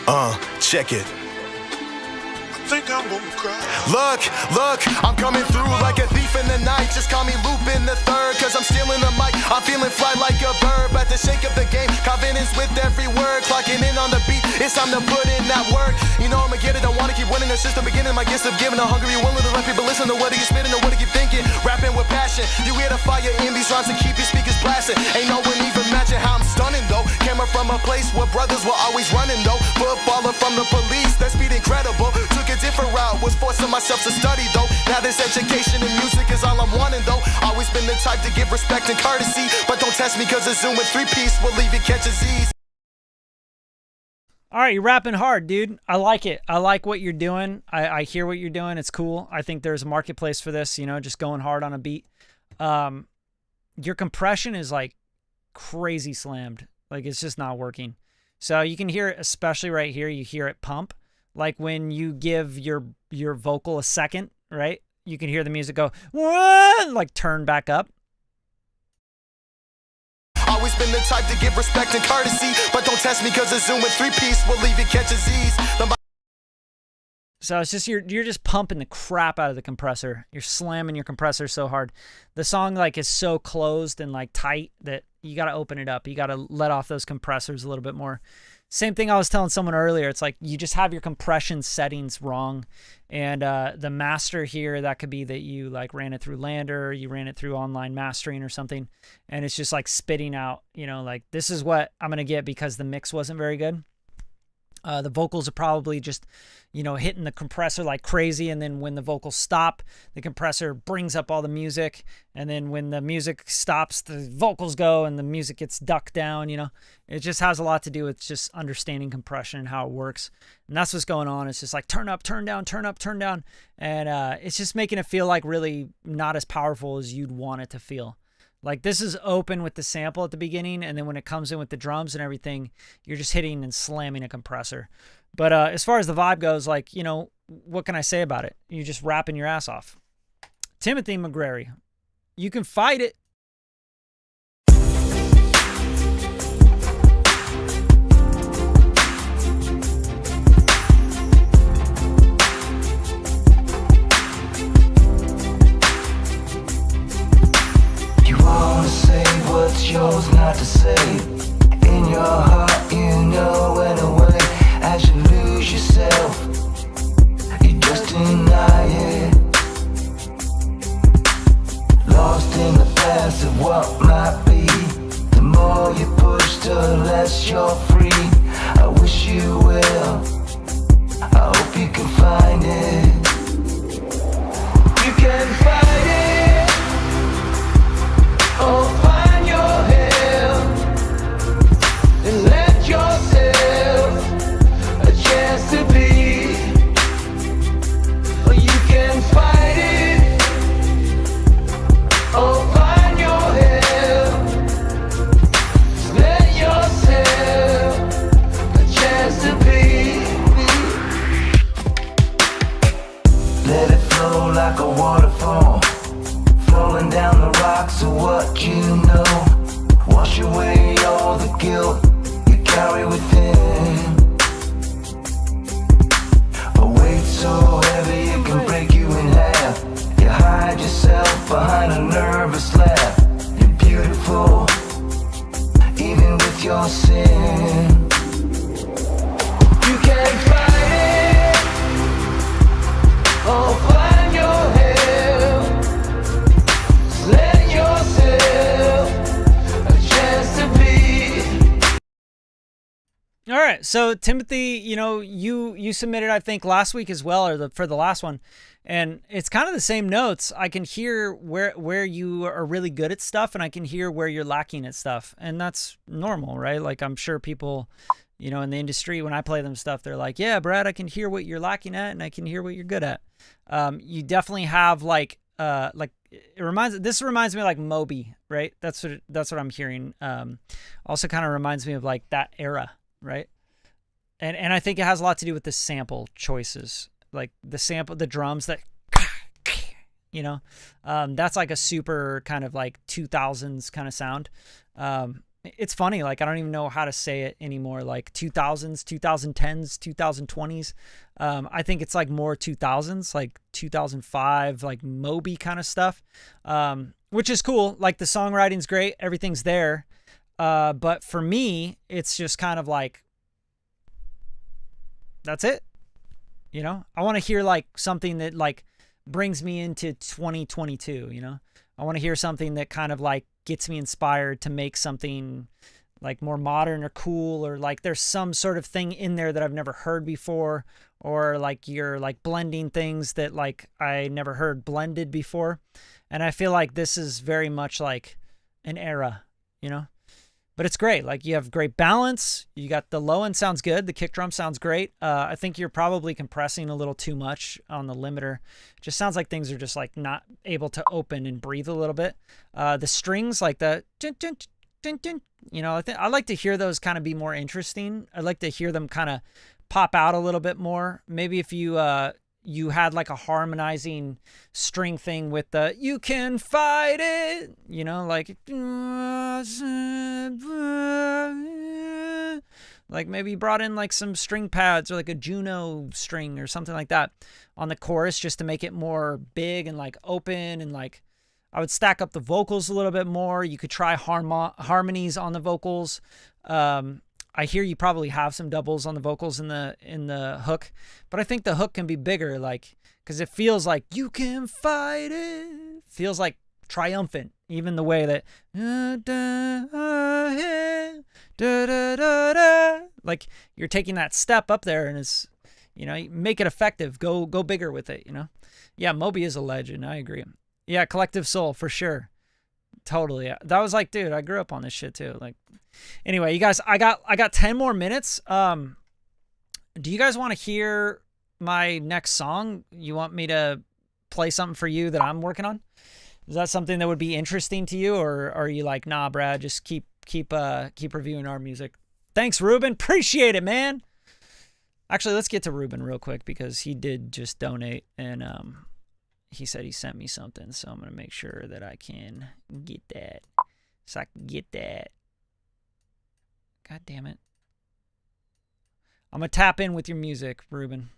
am. Check it. I think I'm gonna cry. Look, I'm coming through like a thief in the night. Just call me Lupin the Third, cause I'm stealing the mic. I'm feeling fly like a bird, about to shake up the game. Confidence with every word, clocking in on the beat. It's time to put in that work. You know I'ma get it, I wanna keep winning. The system beginning, my gifts of giving. I'm hungry, willing to let people listen to what are you spitting or what are you thinking. Rapping with passion, you hear the fire in these rhymes and keep your speakers blasting. Ain't no one even imagine how I'm stunning though. Came up from a place where brothers were always running though. Footballer from the police, that speed incredible. Took a different route, was forcing myself to study though. Now this education and music is all I'm wanting though. Always been the type to give respect and courtesy, but don't test me cause a Zoom with 3-piece will leave you catch a Z's. All right, you're rapping hard, dude. I like it. I like what you're doing. I hear what you're doing. It's cool. I think there's a marketplace for this, just going hard on a beat. Your compression is like crazy slammed. Like it's just not working. So you can hear it, especially right here, you hear it pump. Like when you give your vocal a second, right? You can hear the music go, whoa, like turn back up. Always been the type to give respect and courtesy, but don't test me cause a Zoom with 3-piece will leave you catch a Z's. So it's just you're just pumping the crap out of the compressor. You're slamming your compressor so hard. The song like is so closed and like tight that you got to open it up. You got to let off those compressors a little bit more. Same thing I was telling someone earlier. It's like you just have your compression settings wrong. And the master here, that could be that you like ran it through Lander, you ran it through online mastering or something. And it's just like spitting out, like this is what I'm going to get because the mix wasn't very good. The vocals are probably just, hitting the compressor like crazy. And then when the vocals stop, the compressor brings up all the music. And then when the music stops, the vocals go and the music gets ducked down, It just has a lot to do with just understanding compression and how it works. And that's what's going on. It's just like turn up, turn down, turn up, turn down. And it's just making it feel like really not as powerful as you'd want it to feel. Like this is open with the sample at the beginning, and then when it comes in with the drums and everything, you're just hitting and slamming a compressor. But as far as the vibe goes, like, what can I say about it? You're just rapping your ass off. Timothy McGrary, you can fight it. safe. In your heart, you know anyway. As you lose yourself, you just deny it. Lost in the past of what might be. The more you push, the less you're free. I wish you well, I hope you can find it. You can find it, or find your help, and let yourself a chance to be. Or you can fight it, or find your help, let yourself a chance to be. Let it flow like a waterfall, flowing down the rocks of what you know. Wash away all the guilt you carry within. A weight so heavy it can break you in half. You hide yourself behind a nervous laugh. You're beautiful, even with your sin. You can't fight it, or find your help. Let yourself a chance to be. All right, so Timothy, you submitted, I think, last week as well, or for the last one, and it's kind of the same notes. I can hear where you are really good at stuff, and I can hear where you're lacking at stuff, and that's normal, right? Like, I'm sure people, in the industry, when I play them stuff, they're like, "Yeah, Brad, I can hear what you're lacking at, and I can hear what you're good at." You definitely have this reminds me of like Moby, right? That's what I'm hearing. Also kind of reminds me of like that era, right? And I think it has a lot to do with the sample choices, like the drums that, that's like a super kind of like 2000s kind of sound. It's funny, like I don't even know how to say it anymore, like 2000s, 2010s, 2020s. I think it's like more 2000s, like 2005, like Moby kind of stuff, which is cool. Like the songwriting's great, everything's there. But for me, it's just kind of like, that's it. I want to hear like something that like brings me into 2022, I want to hear something that kind of like gets me inspired to make something like more modern or cool, or like there's some sort of thing in there that I've never heard before, or like you're like blending things that like I never heard blended before. And I feel like this is very much like an era, but it's great. Like you have great balance. You got the low end sounds good. The kick drum sounds great. I think you're probably compressing a little too much on the limiter. Just sounds like things are just like not able to open and breathe a little bit. The strings, like the, I like to hear those kind of be more interesting. I like to hear them kind of pop out a little bit more. Maybe if you had like a harmonizing string thing with the "you can fight it," like maybe brought in like some string pads or like a Juno string or something like that on the chorus, just to make it more big and like open, and like I would stack up the vocals a little bit more. You could try harmonies on the vocals. I hear you probably have some doubles on the vocals in the hook, but I think the hook can be bigger, like, because it feels like "you can fight it." Feels like triumphant, even the way that like you're taking that step up there, and it's make it effective. Go bigger with it. Yeah, Moby is a legend. I agree. Yeah, Collective Soul for sure. Totally. That was like, dude, I grew up on this shit too. Like, anyway, you guys, I got 10 more minutes. Do you guys want to hear my next song? You want me to play something for you that I'm working on? Is that something that would be interesting to you, or are you like, nah, Brad, just keep reviewing our music? Thanks, Ruben. Appreciate it, man. Actually, let's get to Ruben real quick, because he did just donate, and he said he sent me something, so I'm going to make sure that I can get that. So I can get that. God damn it. I'm going to tap in with your music, Ruben.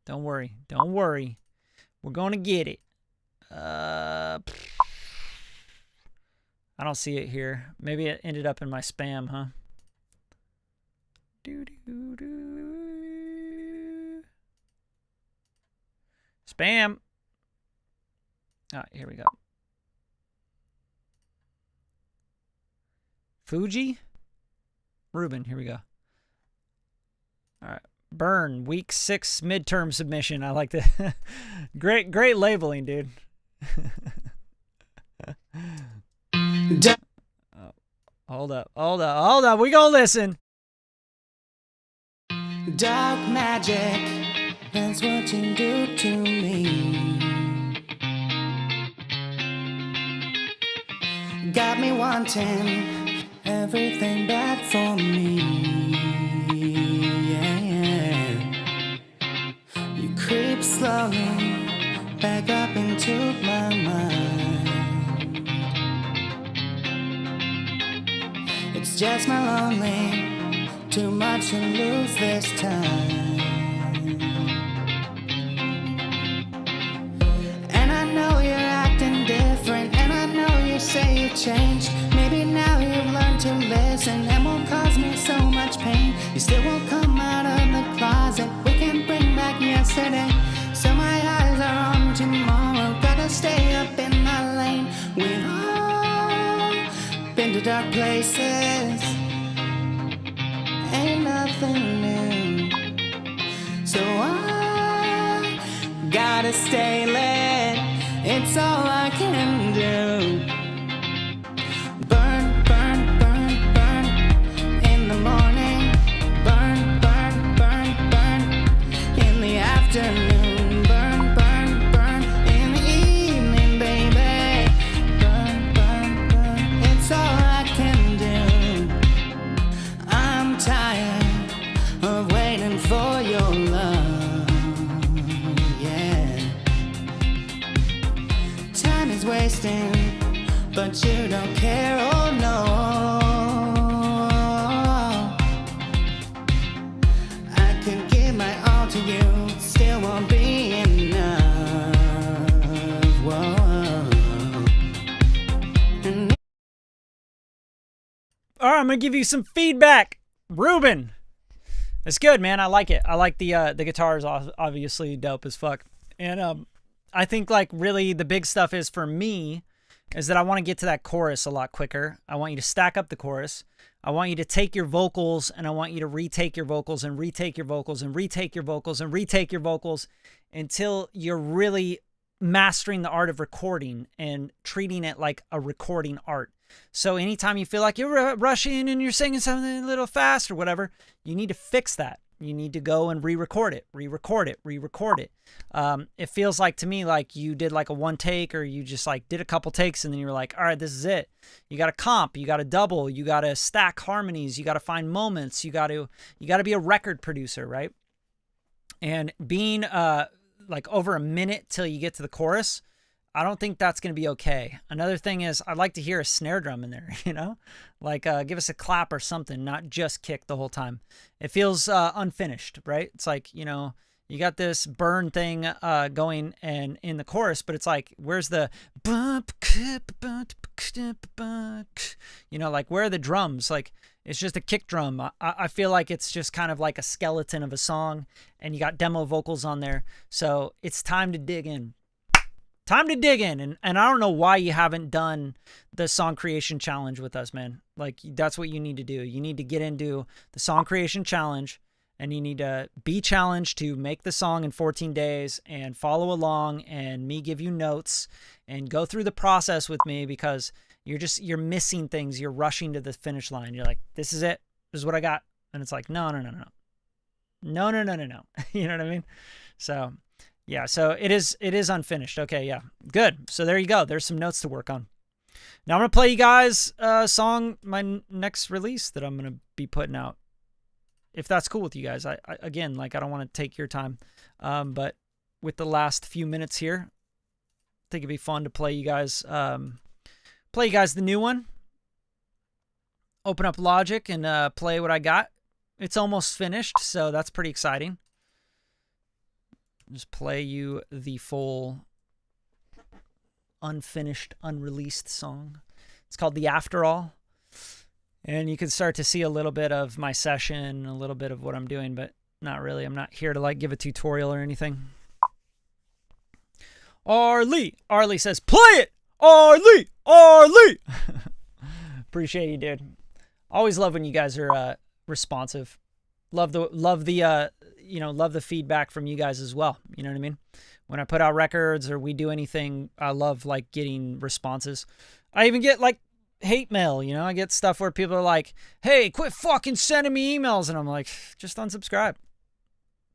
Don't worry. Don't worry. We're going to get it. I don't see it here. Maybe it ended up in my spam, huh? Spam. All right, here we go. Fuji? Ruben, here we go. All right. Burn, week 6 midterm submission. I like that. Great labeling, dude. Hold up. We gonna listen. Dark magic, that's what you do to me. Got me wanting everything bad for me. Yeah. You creep slowly back up into my mind. It's just my lonely. Too much to lose this time. And I know you're acting different, and I know you say you changed. Maybe now you've learned to listen and won't cause me so much pain. You still won't come out of the closet. We can bring back yesterday. So my eyes are on tomorrow. Gotta stay up in my lane. We've all been to dark places. Ain't nothing new, so I gotta stay lit. It's all I can do. Burn, burn, burn, burn in the morning. Burn, burn, burn, burn in the afternoon. Burn, burn, burn in the evening, baby. Burn, burn, burn. It's all I can do. I'm tired of waiting for your love, yeah. Time is wasting, but you don't care, oh no. I can give my all to you, still won't be enough, whoa. All right, I'm gonna give you some feedback, Ruben. It's good, man. I like it. I like the guitar is obviously dope as fuck, and I think like really the big stuff is for me is that I want to get to that chorus a lot quicker. I want you to stack up the chorus. I want you to take your vocals and I want you to retake your vocals and retake your vocals and retake your vocals and retake your vocals until you're really mastering the art of recording and treating it like a recording art. So anytime you feel like you're rushing and you're singing something a little fast or whatever, you need to fix that. You need to go and re-record it. It feels like to me like you did like a one take, or you just like did a couple takes and then you were like, all right, this is it. You got to comp, you got to double, you got to stack harmonies, you got to find moments, you got to be a record producer, right? And being like over a minute till you get to the chorus, I don't think that's going to be okay. Another thing is I'd like to hear a snare drum in there, you know, like give us a clap or something, not just kick the whole time. It feels unfinished, right? It's like, you know, you got this burn thing going and in the chorus, but it's like, where's the, you know, like where are the drums? Like it's just a kick drum. I feel like it's just kind of like a skeleton of a song and you got demo vocals on there. So it's time to dig in. Time to dig in, and I don't know why you haven't done the song creation challenge with us, man. Like, that's what you need to do. You need to get into the song creation challenge, and you need to be challenged to make the song in 14 days and follow along and me give you notes and go through the process with me, because you're missing things. You're rushing to the finish line. You're like, this is it. This is what I got. And it's like, no. No. You know what I mean? So... yeah, so it is unfinished. Okay, yeah. Good. So there you go. There's some notes to work on. Now I'm going to play you guys a song, my next release that I'm going to be putting out. If that's cool with you guys. I again, like, I don't want to take your time. But with the last few minutes here, I think it'd be fun to play you guys the new one. Open up Logic and play what I got. It's almost finished, so that's pretty exciting. Just play you the full unfinished, unreleased song. It's called The After All. And you can start to see a little bit of my session, a little bit of what I'm doing, but not really. I'm not here to like give a tutorial or anything. Arlie says, play it! Arlie! Appreciate you, dude. Always love when you guys are responsive. Love the feedback from you guys as well. You know what I mean? When I put out records or we do anything, I love like getting responses. I even get like hate mail, you know? I get stuff where people are like, hey, quit fucking sending me emails. And I'm like, just unsubscribe.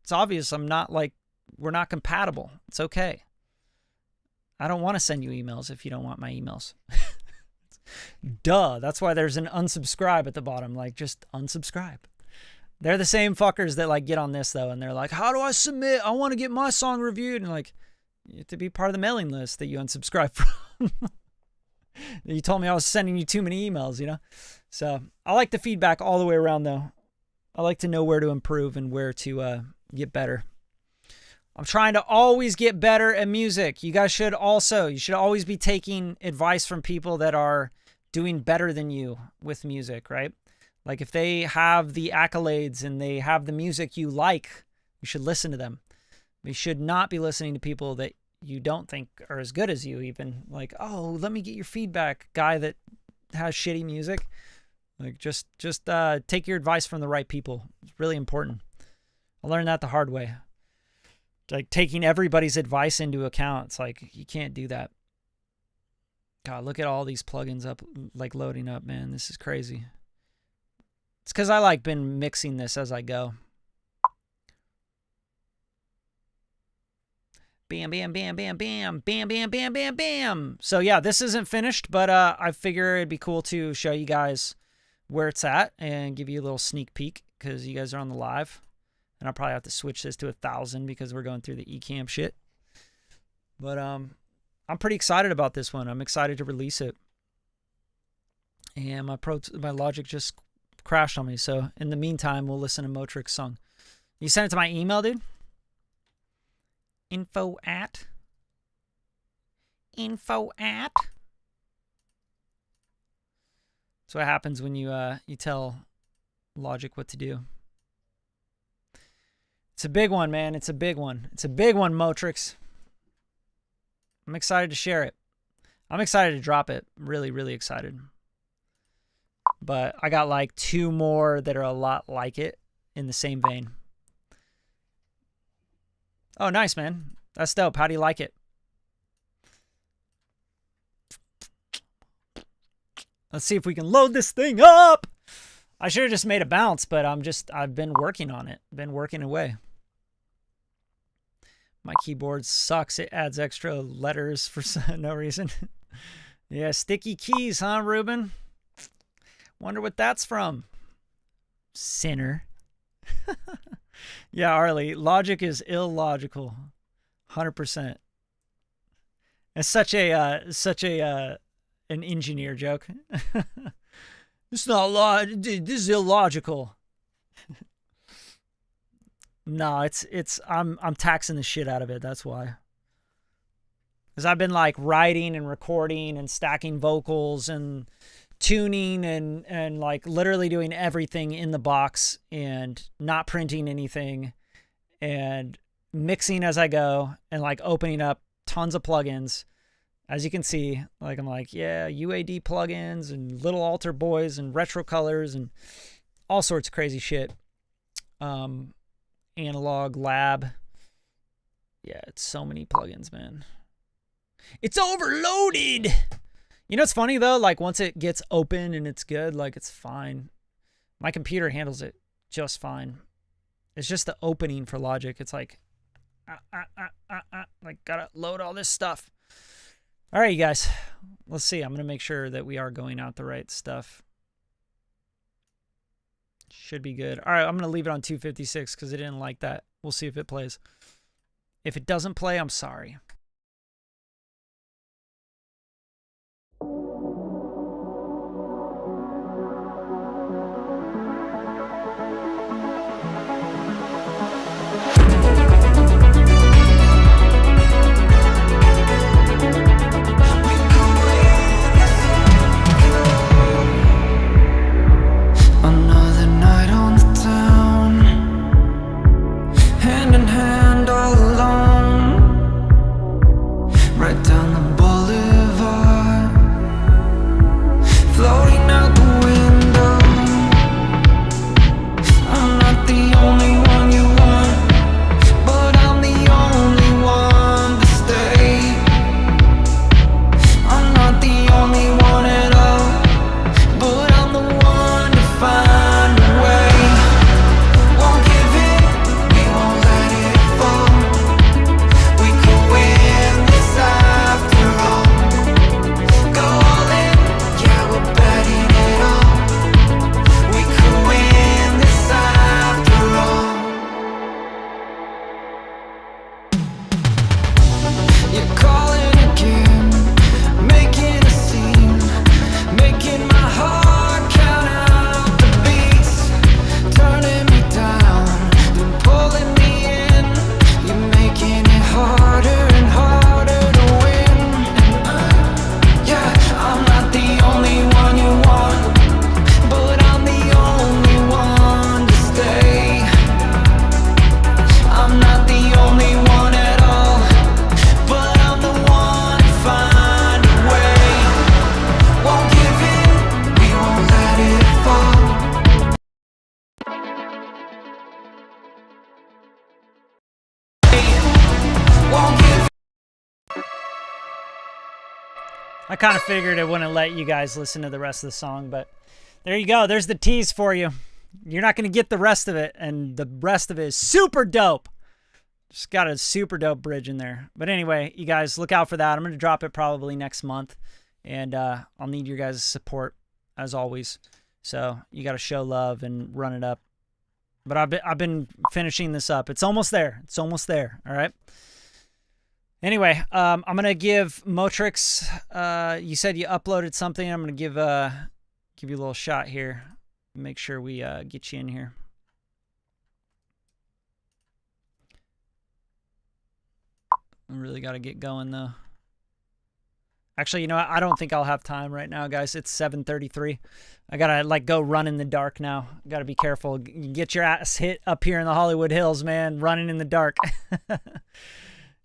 It's obvious we're not compatible. It's okay. I don't want to send you emails if you don't want my emails. Duh. That's why there's an unsubscribe at the bottom. Like, just unsubscribe. They're the same fuckers that like get on this though, and they're like, how do I submit? I want to get my song reviewed. And like, you have to be part of the mailing list that you unsubscribe from. You told me I was sending you too many emails, you know? So I like the feedback all the way around though. I like to know where to improve and where to get better. I'm trying to always get better at music. You guys should also. You should always be taking advice from people that are doing better than you with music, right? Like if they have the accolades and they have the music you like, you should listen to them. You should not be listening to people that you don't think are as good as you even. Like, oh, let me get your feedback, guy that has shitty music. Like just take your advice from the right people. It's really important. I learned that the hard way. Like taking everybody's advice into account. It's like, you can't do that. God, look at all these plugins up, like loading up, man. This is crazy. It's because I like been mixing this as I go. Bam, bam, bam, bam, bam, bam, bam, bam, bam, bam. So yeah, this isn't finished, but I figure it'd be cool to show you guys where it's at and give you a little sneak peek because you guys are on the live. And I'll probably have to switch this to 1,000 because we're going through the Ecamm shit. But I'm pretty excited about this one. I'm excited to release it. And my Logic just crashed on me. So in the meantime, we'll listen to Motric's song. You sent it to my email, dude? Info at. That's what happens when you tell Logic what to do. It's a big one, man. It's a big one. It's a big one, Motrix. I'm excited to share it. I'm excited to drop it. Really, really excited. But I got like 2 more that are a lot like it in the same vein. Oh, nice, man. That's dope. How do you like it? Let's see if we can load this thing up. I should have just made a bounce, but I've been working on it. Been working away. My keyboard sucks. It adds extra letters for no reason. Yeah, sticky keys, huh, Ruben? Wonder what that's from. Sinner. Yeah, Arlie, Logic is illogical. 100%. It's such an engineer joke. It's not this is illogical. No, I'm taxing the shit out of it. That's why. Because I've been like writing and recording and stacking vocals and tuning and like literally doing everything in the box and not printing anything and mixing as I go and like opening up tons of plugins. As you can see, like I'm like, yeah, UAD plugins and little altar boys and retro colors and all sorts of crazy shit. Analog lab. Yeah, it's so many plugins, man. It's overloaded. You know what's funny though? Like once it gets open and it's good, like it's fine. My computer handles it just fine. It's just the opening for Logic. It's like, like gotta load all this stuff. All right, you guys. Let's see. I'm gonna make sure that we are going out the right stuff. Should be good. All right, I'm gonna leave it on 256 because it didn't like that. We'll see if it plays. If it doesn't play, I'm sorry. I kind of figured it wouldn't let you guys listen to the rest of the song, but there you go. There's the tease for you. You're not going to get the rest of it, and the rest of it is super dope. Just got a super dope bridge in there. But anyway, you guys look out for that. I'm going to drop it probably next month, and I'll need your guys' support as always. So you got to show love and run it up. But I've been finishing this up. It's almost there. It's almost there. All right. Anyway, I'm gonna give Motrix. You said you uploaded something. I'm gonna give you a little shot here. Make sure we get you in here. I really got to get going though. Actually, you know what? I don't think I'll have time right now, guys. It's 7:33. I gotta like go run in the dark now. Gotta be careful. Get your ass hit up here in the Hollywood Hills, man. Running in the dark.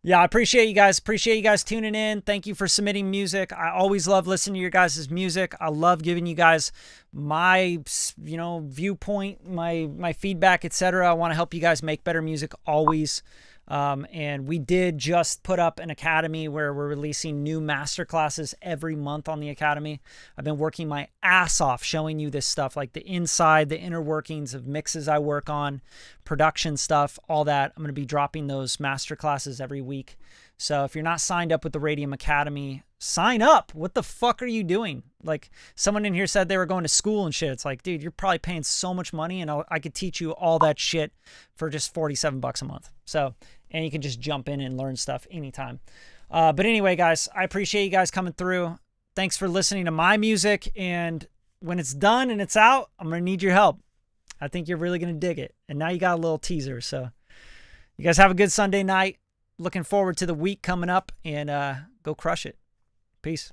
Yeah, I appreciate you guys. Appreciate you guys tuning in. Thank you for submitting music. I always love listening to your guys' music. I love giving you guys my, viewpoint, my feedback, etc. I want to help you guys make better music always. And we did just put up an academy where we're releasing new master classes every month on the academy. I've been working my ass off showing you this stuff, like the inside, the inner workings of mixes I work on, production stuff, all that. I'm going to be dropping those master classes every week. So if you're not signed up with the Radium Academy, sign up. What the fuck are you doing? Like someone in here said they were going to school and shit. It's like, dude, you're probably paying so much money and I could teach you all that shit for just $47 a month. So, and you can just jump in and learn stuff anytime. But anyway, guys, I appreciate you guys coming through. Thanks for listening to my music. And when it's done and it's out, I'm going to need your help. I think you're really going to dig it. And now you got a little teaser. So you guys have a good Sunday night. Looking forward to the week coming up and go crush it. Peace.